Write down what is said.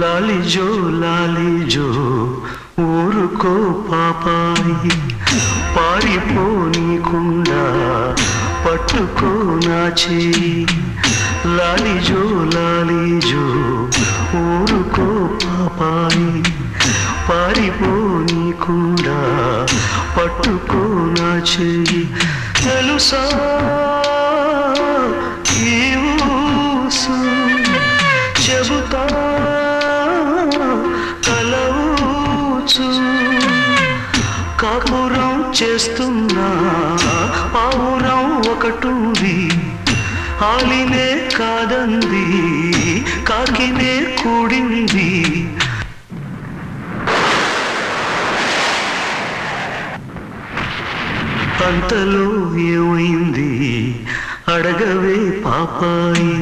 లాలిజో లాలిజో ఊరుకో పాపాయి పారిపోనీకుండా పట్టుకో నా చేయి. లాలిజో లాలిజో ఊరుకో పాపాయి పారిపోనీకుండా పట్టుకో నా చేయి. తెలుసా ఈ ఊసు చెబుతా కలవుచు కాపురం చేస్తున్నా పావురం ఒకటుంది ఆలినే కాదంది కాకినే కూడింది. అంతలో ఏమైంది అడగవే పాపాయి.